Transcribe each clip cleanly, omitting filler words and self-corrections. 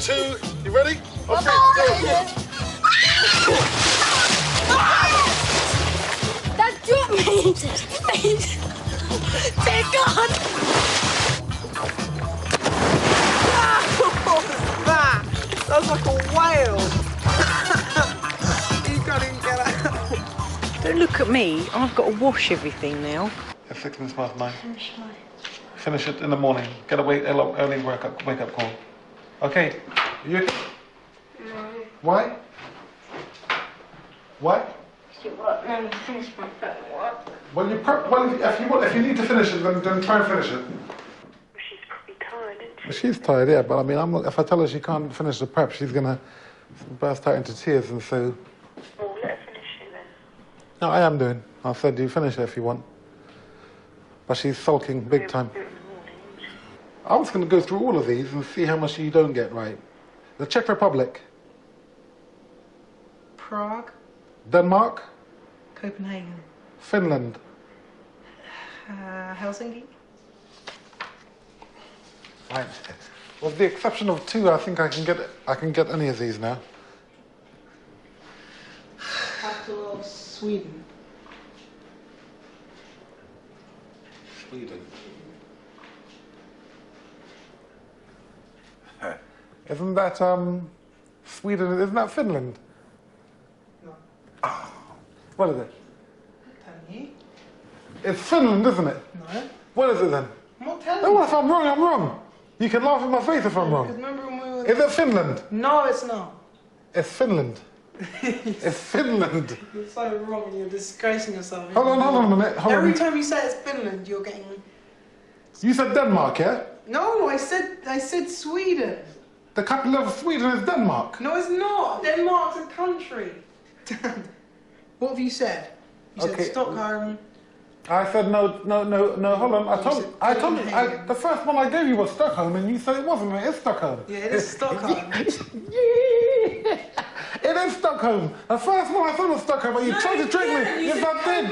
2. You ready? Okay, go. Dad, drop me! Take God! What was that? That was like a whale. You can't even get out. Don't look at me. I've got to wash everything now. It's 6 minutes past 9. Finish it in the morning. Get a early wake up call. Okay. You? No. Why? Why? No, finish my prep work. Well, if you need to finish it, then try and finish it. She's probably tired, isn't she? She's tired, yeah, but I mean, if I tell her she can't finish the prep, she's gonna burst out into tears, and so. Well, let her finish it then. No, I am doing. I said you finish it if you want. But she's sulking big time. I was gonna go through all of these and see how much you don't get right. The Czech Republic. Prague. Denmark. Copenhagen. Finland. Helsinki. Right. With the exception of 2, I think I can get any of these now. Capital of Sweden. Sweden. Isn't that Sweden? Isn't that Finland? No. Oh, what is it? Tell me. It's Finland, isn't it? No. What is it then? I'm not telling Oh, you. if I'm wrong, I'm wrong. You can laugh in my face if I'm Because wrong. remember when we were... Is it Finland? No, it's not. It's Finland. It's Finland. You're so wrong and you're disgracing yourself. Hold on a minute. Hold Every on. time you say it's Finland, you're getting... You said Denmark, yeah? No, I said Sweden. The capital of Sweden is Denmark. No, it's not. Denmark's a country. Dad, what have you said? You Okay. said Stockholm. I said no. Hold on. I told you. The first one I gave you was Stockholm, and you said it wasn't. It is Stockholm. Yeah, it is Stockholm. It is Stockholm. The first one I thought was Stockholm, but you tried to trick me. Yes, I did.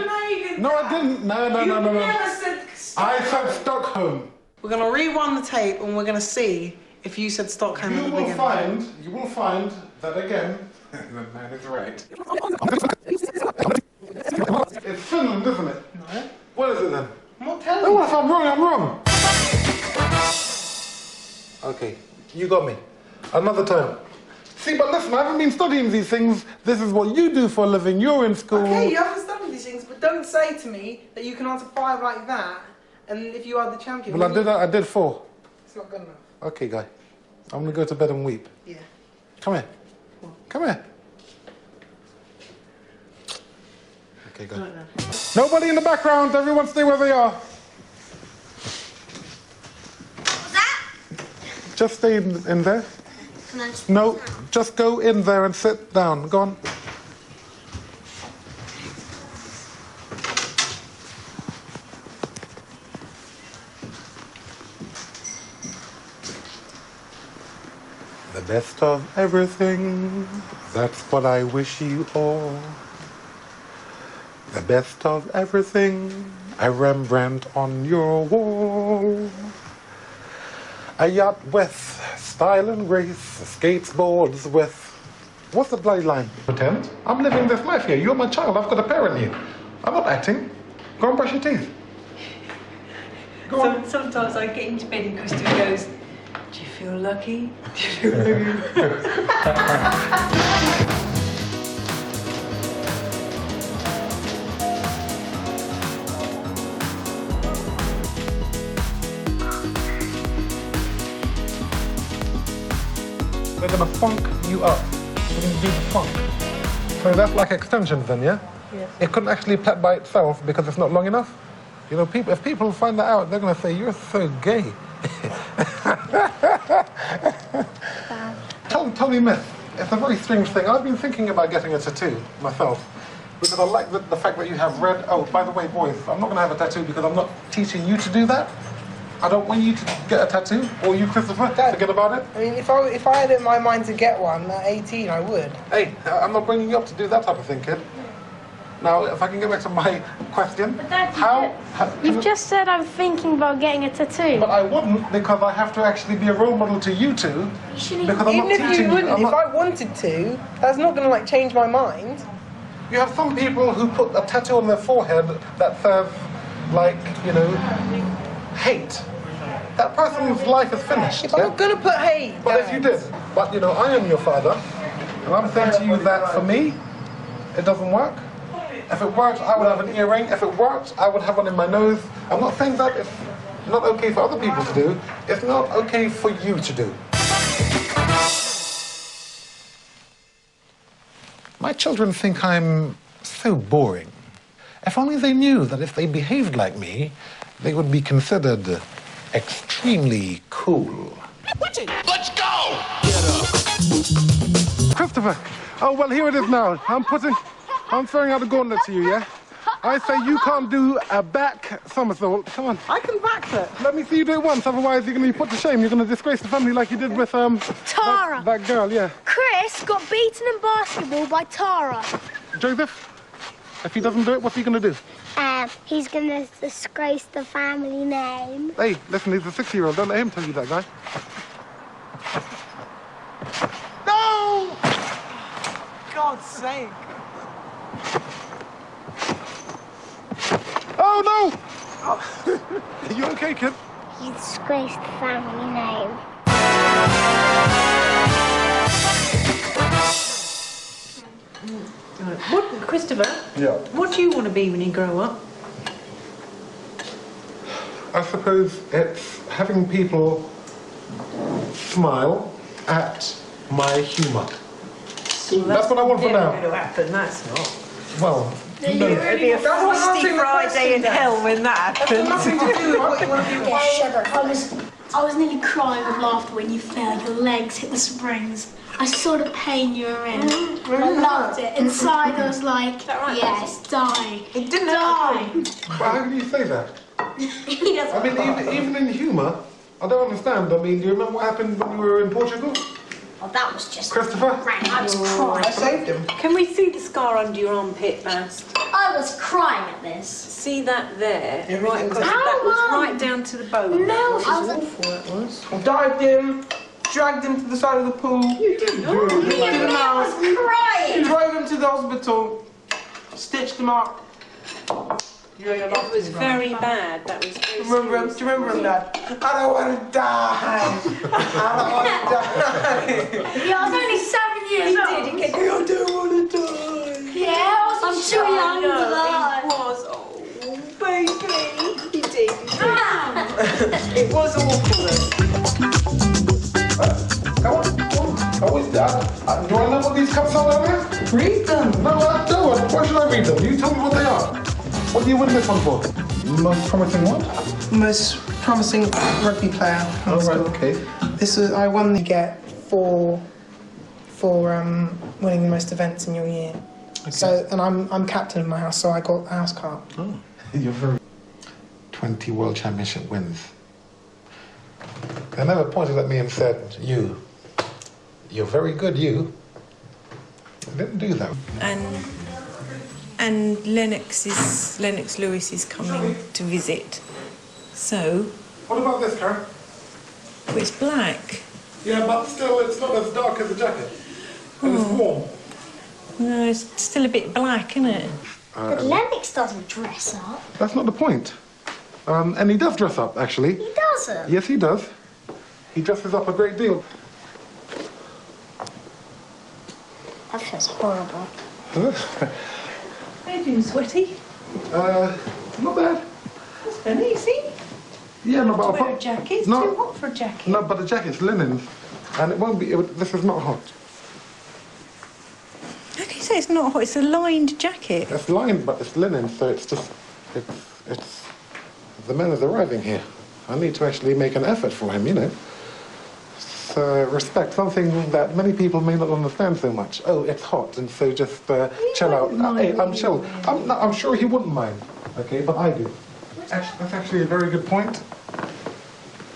No, I didn't. No. You never said Stockholm. I said Stockholm. We're going to rewind the tape and we're going to see if you said Stockholm at the beginning. You will find that again. The man is right. It's Finland, isn't it? No. What is it then? I'm not telling Oh, you. if I'm wrong, I'm wrong. Okay, you got me. Another time. See, but listen, I haven't been studying these things. This is what you do for a living. You're in school. Okay, you haven't studied these things, but don't say to me that you can answer 5 like that, and if you are the champion... Well, I did 4. It's not good enough. Okay, guy. I'm gonna go to bed and weep. Yeah. Come here. What? Come here. Okay, go. Right then. Nobody in the background. Everyone stay where they are. What's that? Just stay in there. No, just go in there and sit down. Go on. The best of everything, that's what I wish you all. The best of everything, a Rembrandt on your wall. A yacht with style and grace, skateboards with... What's the bloody line? Pretend. I'm living this life here. You're my child. I've got to parent you. I'm not acting. Go and brush your teeth. Go on. Sometimes I get into bed and Kristen goes, "Do you feel lucky? Do you feel lucky?" We're gonna funk you up. We're gonna do the funk. So that's like extensions then, yeah? Yeah. It couldn't actually play by itself because it's not long enough. You know, if people find that out, they're gonna say, you're so gay. Tell me, Miss, it's a very strange thing. I've been thinking about getting a tattoo myself because I like the fact that you have red... Oh, by the way, boys, I'm not gonna have a tattoo because I'm not teaching you to do that. I don't want you to get a tattoo, or you, Christopher, forget about it. I mean, if I had it in my mind to get one at 18, I would. Hey, I'm not bringing you up to do that type of thing, kid. Now, if I can get back to my question, But Dad, you've just said I'm thinking about getting a tattoo. But I wouldn't, because I have to actually be a role model to you two. Because I'm Even not if teaching you wouldn't, you. if I wanted to, that's not going to like change my mind. You have some people who put a tattoo on their forehead that says, like, you know, hate. That person's life is finished. I'm not going to put hate. But if you did, but you know, I am your father, and I'm saying to you that for me, it doesn't work. If it worked, I would have an earring. If it worked, I would have one in my nose. I'm not saying that it's not okay for other people to do. It's not okay for you to do. My children think I'm so boring. If only they knew that if they behaved like me, they would be considered extremely cool. Let's go! Christopher! Oh, well, here it is now. I'm throwing out a gauntlet to you, yeah? I say you can't do a back somersault. Come on. I can back that. Let me see you do it once, otherwise you're going to be put to shame. You're going to disgrace the family like you did with, Tara! That girl, yeah. Chris got beaten in basketball by Tara. Joseph, if he doesn't do it, what's he going to do? He's going to disgrace the family name. Hey, listen, he's a 6-year-old. Don't let him tell you that, guy. No! God's sake. Oh, no! Are you okay, kid? He disgraced the family name. What, Christopher? Yeah. What do you want to be when you grow up? I suppose it's having people smile at my humour. That's what I want for now. Never going to happen, that's not. Well, no. It'd be a frosty Friday in hell when that happens. Nothing to do with what you want to do. Yeah, shut up. I was nearly crying with laughter when you fell. Your legs hit the springs. I saw the pain you were in. I loved it. Inside I was like, yes, die. It didn't Die. Well, how can you say that? He doesn't. I mean, even in humour, I don't understand. I mean, do you remember what happened when you were in Portugal? Oh, that was just Christopher? great. I was I crying. saved him. Can we see the scar under your armpit, Bast? I was crying at this. See that there? Yeah, Right, because because that was Mum. right down to the bone. No, I was. Awful it was. I dived him, dragged him to the side of the pool. You didn't do it. I was crying. Drove him to the hospital, stitched him up. It was very bad. That was very Remember him? serious. Do you remember him, Dad? I don't want to die. I don't want to die. Yeah, I was only 7 years old. He did. I don't want to die. Yeah, I'm too young to He die. was. Oh, baby. He did. It was awful. Come on. Always that. Do I know what these cups are down there? Read them. No, I don't. Why should I read them? You tell me what they are. What do you win this one for? Most promising what? Most promising rugby player. Oh, right, okay. This was I won the get for winning the most events in your year. Okay. So and I'm captain of my house, so I got a house car. Oh, you're very... 20 World Championship wins. They never pointed at me and said, you're very good, you. They didn't do that. And Lennox Lewis is coming to visit. So, What about this, Karen? well, it's black. Yeah, but still, it's not as dark as the jacket. And it's warm. No, it's still a bit black, isn't it? But Lennox doesn't dress up. That's not the point. And he does dress up, actually. He doesn't. Yes, he does. He dresses up a great deal. That feels horrible. Are you doing sweaty? Not bad. That's very easy. Yeah, no, but Wear a jacket. It's no, too hot for a jacket. No, but the jacket's linen, and it won't be. This is not hot. How can you say it's not hot? It's a lined jacket. It's lined, but it's linen, so it's just it's. The man is arriving here. I need to actually make an effort for him, you know. So respect, something that many people may not understand so much. Oh, it's hot, and so just chill out. Hey, I'm chill. I'm sure he wouldn't mind. Okay, but I do. That's actually a very good point.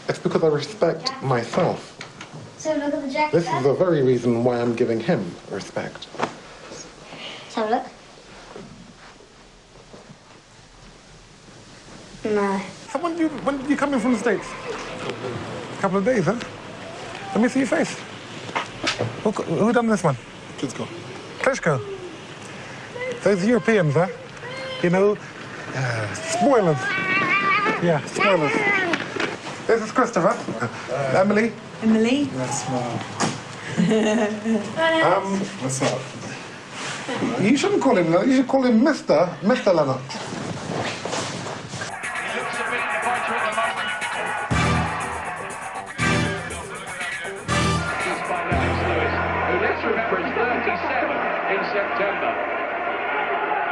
It's because I respect myself. So look at the jacket. This is the very reason why I'm giving him respect. So look. No. So when did you come in from the States? A couple of days, huh? Let me see your face. Who done this one? Klitschko. Klitschko. Those Europeans, huh? You know, spoilers. Yeah, spoilers. This is Christopher. Emily. Emily? That's small. What's up? You shouldn't call him that. You should call him Mr. Lennox.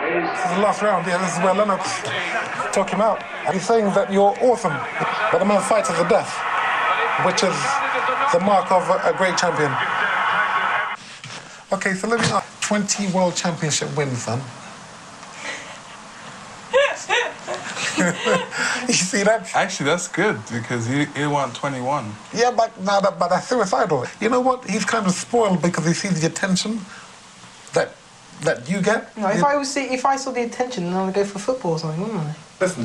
This is the last round, yeah, this is where Lennox took him out. And he's saying that you're awesome, but the man fights to the death, which is the mark of a great champion. Okay, so let me ask, 20 World Championship wins, son. You see that? Actually, that's good because he won 21. Yeah, but that's suicidal. You know what? He's kind of spoiled because he sees the attention that you get. No, if I saw the attention, then I would go for football or something, wouldn't I? Listen,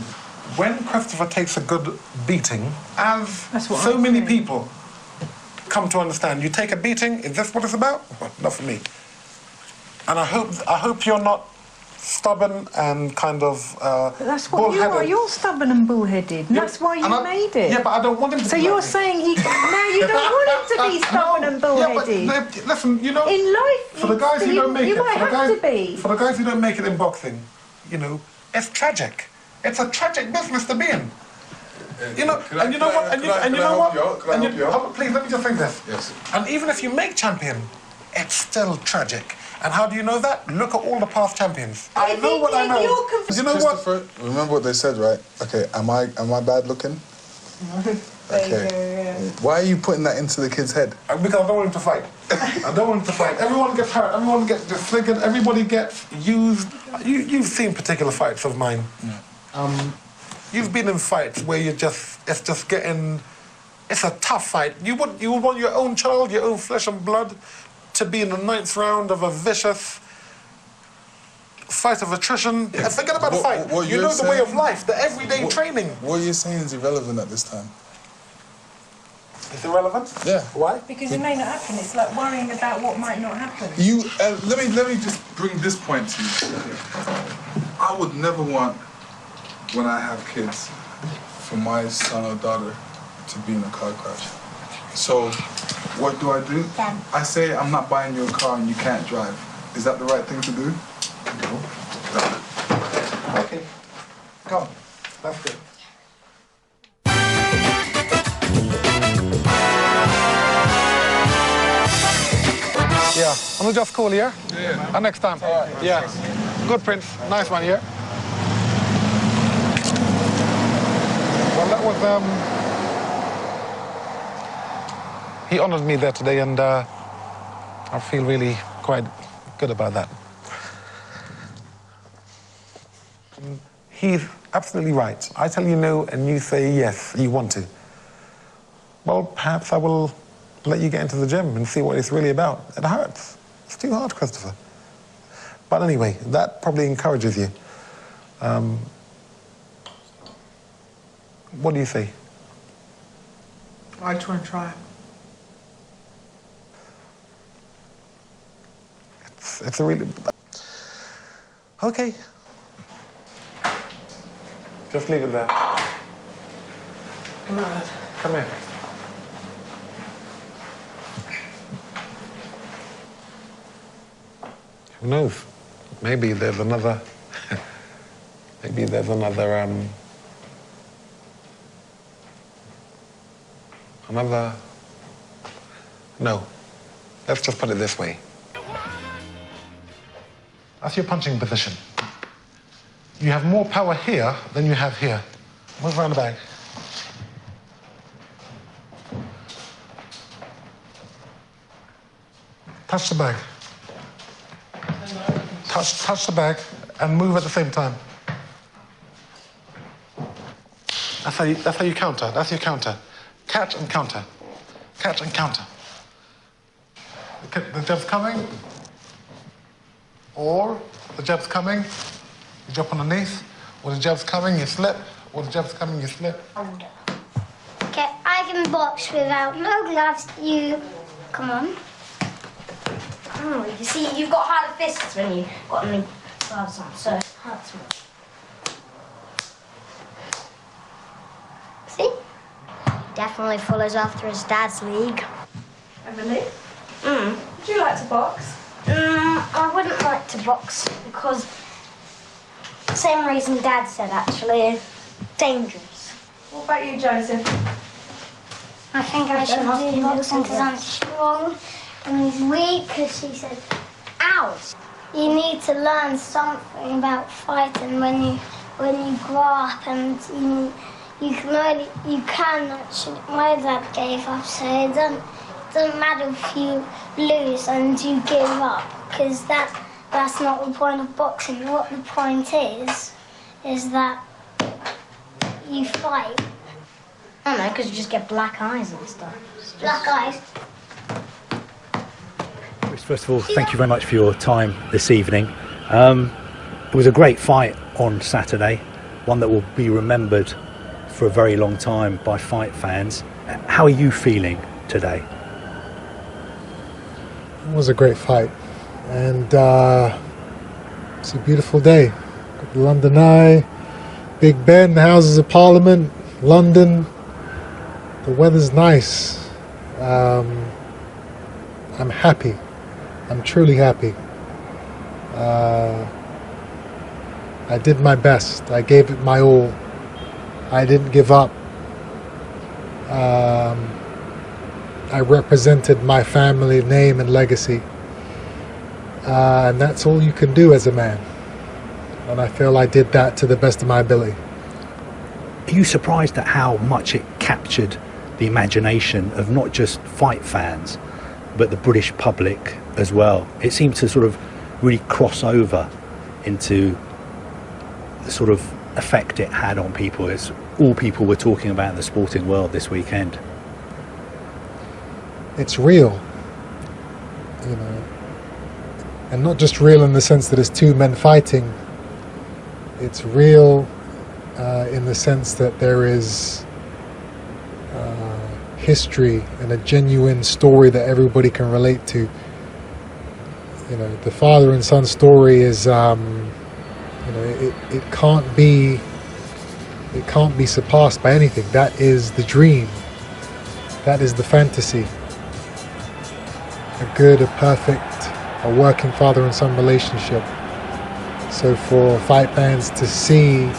when Christopher takes a good beating, as That's what so I'm many saying. people come to understand, you take a beating, is this what it's about? Well, not for me. And I hope you're not stubborn and kind of But that's what you are. bullheaded. You're stubborn and bullheaded. And that's why you made it. Yeah, but I don't want him to So be you're like me. saying you don't want him to be stubborn and bullheaded. Yeah, but listen, you know, In life, for the guys who don't make you it, might for the have guys, to be. for the guys who don't make it in boxing, you know, it's tragic. It's a tragic business to be in. You know, and you know what? And you know what? Can I help you out? Please let me just say this. Yes. And even if you make champion, it's still tragic. And how do you know that? Look at all the past champions. I know what I know. You know what? Christopher, remember what they said, right? Okay, am I bad looking? Okay. Why are you putting that into the kid's head? Because I don't want him to fight. I don't want him to fight. Everyone gets hurt. Everyone gets disfigured. Everybody gets used. You've seen particular fights of mine. Yeah. You've been in fights where it's just getting. It's a tough fight. You would want your own child, your own flesh and blood, to be in the 9th round of a vicious fight of attrition. Yes. Forget about the fight. What You you're know the way of saying- life, the everyday training. What you're saying is irrelevant at this time. It's irrelevant. Yeah. Why? Because it may not happen. It's like worrying about what might not happen. You let me just bring this point to you. I would never want, when I have kids, for my son or daughter to be in a car crash. So, what do? I say I'm not buying you a car and you can't drive. Is that the right thing to do? No. Okay. Come. That's good. Yeah, I'll just call you. Yeah. Next time. Yeah. Good, Prince. Nice one, yeah. Well, that was he honoured me there today, and I feel really quite good about that. He's absolutely right. I tell you no, and you say yes, you want to. Well, perhaps I will let you get into the gym and see what it's really about. It hurts. It's too hard, Christopher. But anyway, that probably encourages you. What do you say? I just want to try it. It's a really... Okay. Just leave it there. Come on. Come here. Who knows? Maybe there's another... maybe there's another, another... No. Let's just put it this way. That's your punching position. You have more power here than you have here. Move around the bag. Touch the bag. Touch the bag and move at the same time. That's how you counter. That's your counter. Catch and counter. Catch and counter. The jab's coming. Or the jab's coming, you drop underneath. Or the jab's coming, you slip. Or the jab's coming, you slip. Okay, I can box without no gloves. You, come on. Oh, you see, you've got harder fists when you've got any gloves on, so it hurts more. See? Definitely follows after his dad's league. Emily? Would you like to box? I wouldn't like to box because same reason Dad said actually, dangerous. What about you, Joseph? I think I should do boxing because I'm strong and he's weak because she said, ouch. You need to learn something about fighting when you grow up, and you can actually. My dad gave up, so it doesn't matter if you lose and you give up, because that's not the point of boxing. What the point is that you fight. I don't know, because you just get black eyes and stuff. Black eyes. First of all, thank you very much for your time this evening. It was a great fight on Saturday, one that will be remembered for a very long time by fight fans. How are you feeling today? It was a great fight, and it's a beautiful day. Got the London Eye, Big Ben, the Houses of Parliament, London. The weather's nice. I'm happy. I'm truly happy. I did my best. I gave it my all. I didn't give up. I represented my family name and legacy. And that's all you can do as a man. And I feel I did that to the best of my ability. Are you surprised at how much it captured the imagination of not just fight fans, but the British public as well? It seemed to sort of really cross over into the sort of effect it had on people. It's all people were talking about in the sporting world this weekend. It's real, you know, and not just real in the sense that it's two men fighting. It's real in the sense that there is history and a genuine story that everybody can relate to. You know, the father and son story is, you know, it can't be surpassed by anything. That is the dream. That is the fantasy. A good, a perfect, a working father and son relationship. So for fight fans to see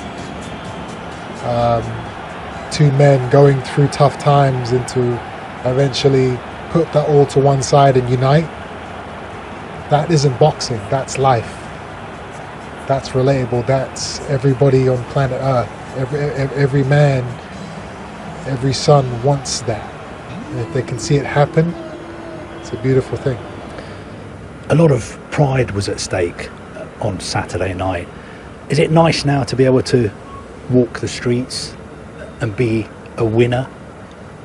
two men going through tough times and to eventually put that all to one side and unite, that isn't boxing, that's life. That's relatable, that's everybody on planet Earth. Every man, every son wants that. And if they can see it happen, it's a beautiful thing. A lot of pride was at stake on Saturday night. Is it nice now to be able to walk the streets and be a winner?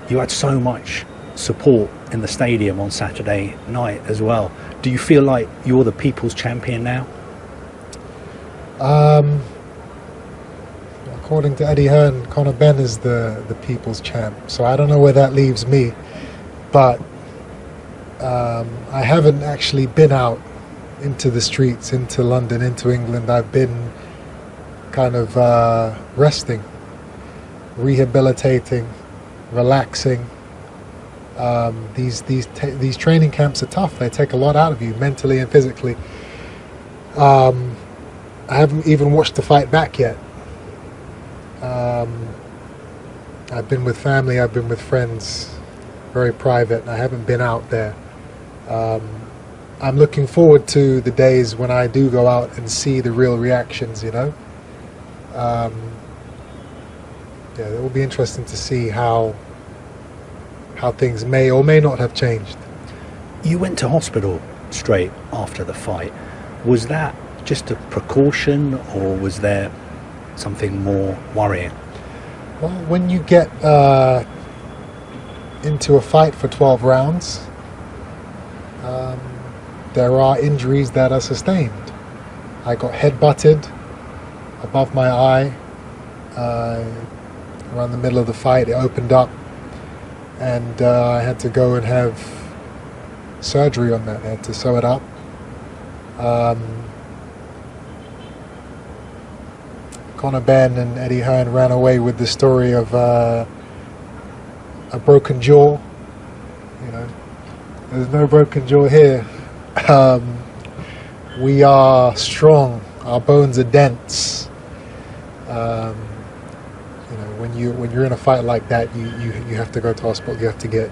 You had so much support in the stadium on Saturday night as well. Do you feel like you're the people's champion now? According to Eddie Hearn, Conor Benn is the people's champ. So I don't know where that leaves me. But I haven't actually been out into the streets, into London, into England. I've been kind of resting, rehabilitating, relaxing. These training camps are tough. They take a lot out of you, mentally and physically. I haven't even watched the fight back yet. I've been with family, I've been with friends, very private. I haven't been out there. I'm looking forward to the days when I do go out and see the real reactions, you know. Yeah, it will be interesting to see how things may or may not have changed. You went to hospital straight after the fight. Was that just a precaution, or was there something more worrying? Well, when you get into a fight for 12 rounds, there are injuries that are sustained. I got head-butted above my eye. around the middle of the fight, it opened up, and I had to go and have surgery on that. I had to sew it up. Conor Benn and Eddie Hearn ran away with the story of a broken jaw. You know, there's no broken jaw here. We are strong. Our bones are dense. When you're in a fight like that, you have to go to hospital. You have to get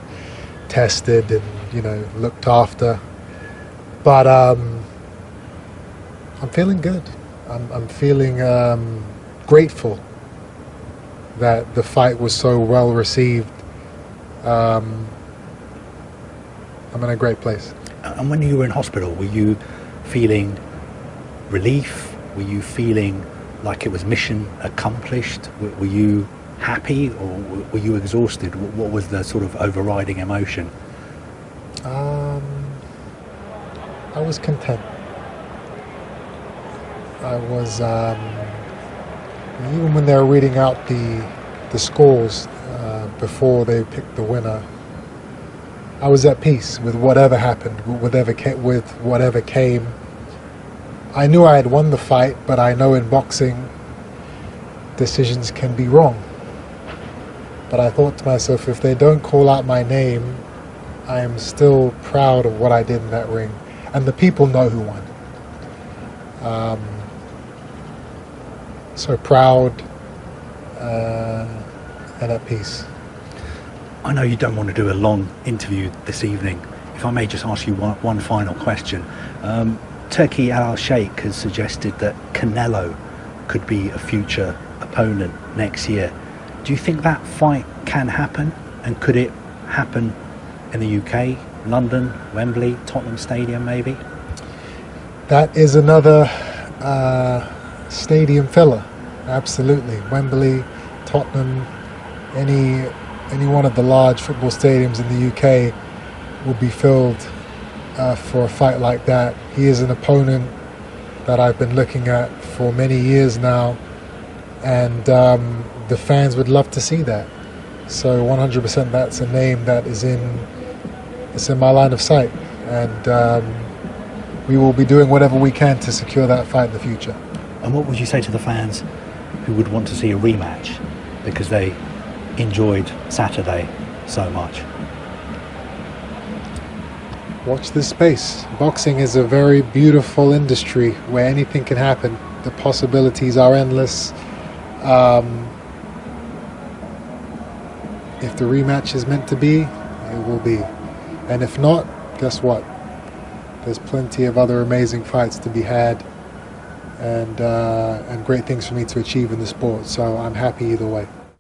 tested and looked after. But I'm feeling good. I'm feeling grateful that the fight was so well received. I'm in a great place. And when you were in hospital, were you feeling relief? Were you feeling like it was mission accomplished? Were you happy, or were you exhausted? What was the sort of overriding emotion? I was content. I was, even when they were reading out the scores before they picked the winner, I was at peace with whatever happened, with whatever came. I knew I had won the fight, but I know in boxing decisions can be wrong. But I thought to myself, if they don't call out my name, I am still proud of what I did in that ring. And the people know who won. So proud and at peace. I know you don't want to do a long interview this evening. If I may just ask you one final question. Turki Al-Sheikh has suggested that Canelo could be a future opponent next year. Do you think that fight can happen? And could it happen in the UK, London, Wembley, Tottenham Stadium maybe? That is another stadium filler. Absolutely. Wembley, Tottenham, any one of the large football stadiums in the UK will be filled for a fight like that. He is an opponent that I've been looking at for many years now, and the fans would love to see that. So 100% that's a name that is in my line of sight, and we will be doing whatever we can to secure that fight in the future. And what would you say to the fans who would want to see a rematch because they enjoyed Saturday so much? Watch this space. Boxing is a very beautiful industry where anything can happen. The possibilities are endless. If the rematch is meant to be, it will be. And if not, guess what? There's plenty of other amazing fights to be had, and great things for me to achieve in the sport. So I'm happy either way.